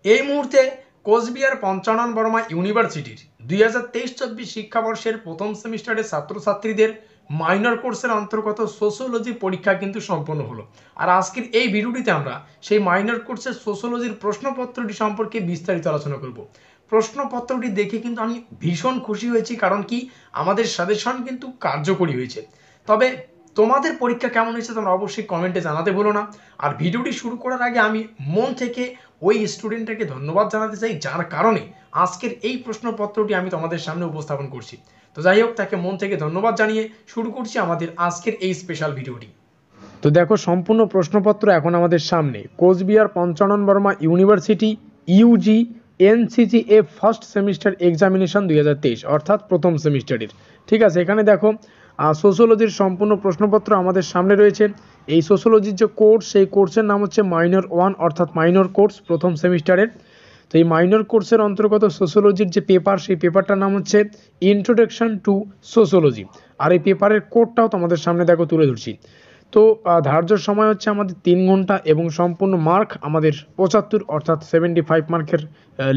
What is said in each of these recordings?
এই মুহূর্তে কোচবিহার পঞ্চানন বর্মা ইউনিভার্সিটির 2023-24 শিক্ষাবর্ষের প্রথম সেমিস্টারের ছাত্রছাত্রীদের মাইনর কোর্সের অন্তর্গত সোশিওলজি পরীক্ষা কিন্তু সম্পন্ন হলো। আর আজকের এই ভিডিওটিতে আমরা সেই মাইনর কোর্সের সোশিওলজির প্রশ্নপত্রটি সম্পর্কে বিস্তারিত আলোচনা করব। প্রশ্নপত্রটি দেখে কিন্তু আমি ভীষণ খুশি হয়েছি, কারণ কি আমাদের সাজেশন কিন্তু কার্যকরী হয়েছে। তবে তোমাদের পরীক্ষা কেমন হয়েছে তোমরা অবশ্যই কমেন্টে জানাতে ভুলো না। আর ভিডিওটি শুরু করার আগে আমি মন থেকে ওই স্টুডেন্টটাকে ধন্যবাদ জানাতে চাই যার কারণে আজকের এই প্রশ্নপত্রটি আমি তোমাদের সামনে উপস্থাপন করছি। তো যাই হোক, তাকে মন থেকে ধন্যবাদ জানিয়ে শুরু করছি আমাদের আজকের এই স্পেশাল ভিডিওটি। তো দেখো, সম্পূর্ণ প্রশ্নপত্র এখন আমাদের সামনে। Cooch Behar Panchanan Barma university UG NCGA first semester examination 2023 অর্থাৎ প্রথম সেমিস্টারের। ঠিক আছে, এখানে দেখো সোশিওলজির সম্পূর্ণ প্রশ্নপত্র আমাদের সামনে রয়েছে। এই সোশিওলজির যে কোর্স, সেই কোর্সের নাম হচ্ছে মাইনর 1 অর্থাৎ মাইনর কোর্স প্রথম সেমিস্টারের। তো এই মাইনর কোর্সের অন্তর্গত সোশিওলজির যে পেপার, সেই পেপারটার নাম হচ্ছে ইন্ট্রোডাকশন টু সোশিওলজি। আর এই পেপারের কোডটাও তোমাদের সামনে দেখো তুলে ধরছি। তো ধার্য সময় হচ্ছে আমাদের 3 ঘন্টা এবং সম্পূর্ণ মার্ক আমাদের 75 অর্থাৎ 75 মার্কের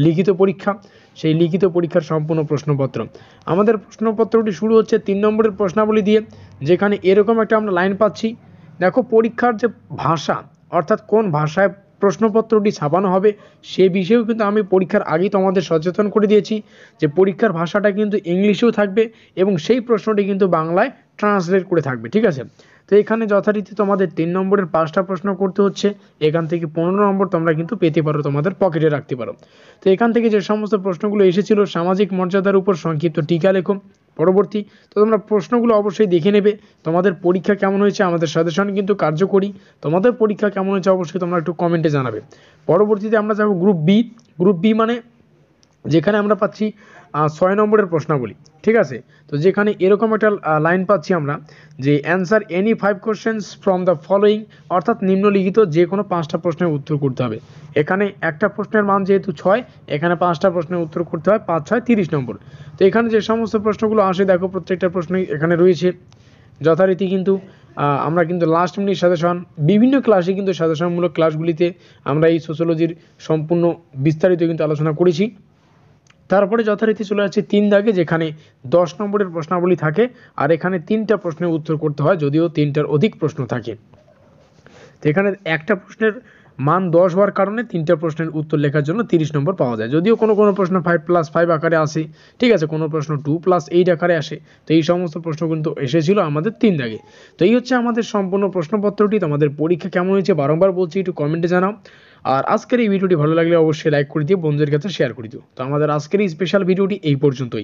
লিখিত পরীক্ষা। সেই লিখিত পরীক্ষার সম্পূর্ণ প্রশ্নপত্র। আমাদের প্রশ্নপত্রটি শুরু হচ্ছে 3 নম্বরের প্রশ্নাবলী দিয়ে, যেখানে এরকম একটা আমরা লাইন পাচ্ছি। দেখো, পরীক্ষার যে ভাষা অর্থাৎ কোন ভাষায় প্রশ্নপত্রটি ছাপানো হবে সে বিষয়েও কিন্তু আমি পরীক্ষার আগেই তোমাদের সচেতন করে দিয়েছি যে পরীক্ষার ভাষাটা কিন্তু ইংলিশেও থাকবে এবং সেই প্রশ্নটি কিন্তু বাংলায় ট্রান্সলেট করে থাকবে। ঠিক আছে, তো এখানে যথারীতি তোমাদের 3 নম্বরের 5টা প্রশ্ন করতে হচ্ছে। এখান থেকে 15 নম্বর তোমরা কিন্তু পেতে পারো, তোমাদের পকেটে রাখতে পারো। তো এখান থেকে যে সমস্ত প্রশ্নগুলো এসেছিল, সামাজিক মর্যাদার উপর সংক্ষিপ্ত টিকা লেখো পরবর্তী। তো তোমরা প্রশ্নগুলো অবশ্যই দেখে নেবে। তোমাদের পরীক্ষা কেমন হয়েছে, আমাদের সাজেশন কিন্তু কার্যকরী। তোমাদের পরীক্ষা কেমন হয়েছে অবশ্যই তোমরা একটু কমেন্টে জানাবে। পরবর্তীতে আমরা যাব গ্রুপ বি। গ্রুপ বি মানে যেখানে আমরা পাচ্ছি 6 নম্বরের প্রশ্নাবলী। ঠিক আছে, তো যেখানে এরকম একটা লাইন পাচ্ছি আমরা যে answer any 5 questions from the following, অর্থাৎ নিম্নলিখিত যে কোনো 5টা প্রশ্নের উত্তর করতে হবে। এখানে একটা প্রশ্নের মান যেহেতু 6, এখানে 5টা প্রশ্নের উত্তর করতে হয়, 5 6 30 নম্বর। তো এখানে যে সমস্ত প্রশ্নগুলো আসে দেখো, প্রত্যেকটা প্রশ্নই এখানে রয়েছে যথারীতি। কিন্তু আমরা কিন্তু লাস্ট মিনিট সাজেশন বিভিন্ন ক্লাসে কিন্তু সাজেশনমূলক ক্লাসগুলিতে আমরা এই সোশ্যোলজির সম্পূর্ণ বিস্তারিত কিন্তু আলোচনা করেছি। তারপরে যথারীতি চলে যাচ্ছে 3 দাগে, যেখানে 10 নম্বরের প্রশ্নাবলী থাকে। আর এখানে 3টা প্রশ্নের উত্তর করতে হয়, যদিও 3টার অধিক প্রশ্ন থাকে। তো এখানে একটা প্রশ্নের মান 10 হওয়ার কারণে 3টা প্রশ্নের উত্তর লেখার জন্য 30 নম্বর পাওয়া যায়। যদিও কোনো কোনো প্রশ্ন 5+5 আকারে আসে, ঠিক আছে, কোনো প্রশ্ন 2+8 আকারে আসে। তো এই সমস্ত প্রশ্ন কিন্তু এসেছিল আমাদের 3 দাগে। তো এই হচ্ছে আমাদের সম্পূর্ণ প্রশ্নপত্রটি। তোমাদের পরীক্ষা কেমন হয়েছে বারংবার বলছি, একটু কমেন্টে জানাও। আর আজকের এই ভিডিওটি ভালো লাগলে অবশ্যই লাইক করে দিও, বন্ধুদের কাছে শেয়ার করে দিও। তো আমাদের আজকের এই স্পেশাল ভিডিওটি এই পর্যন্তই।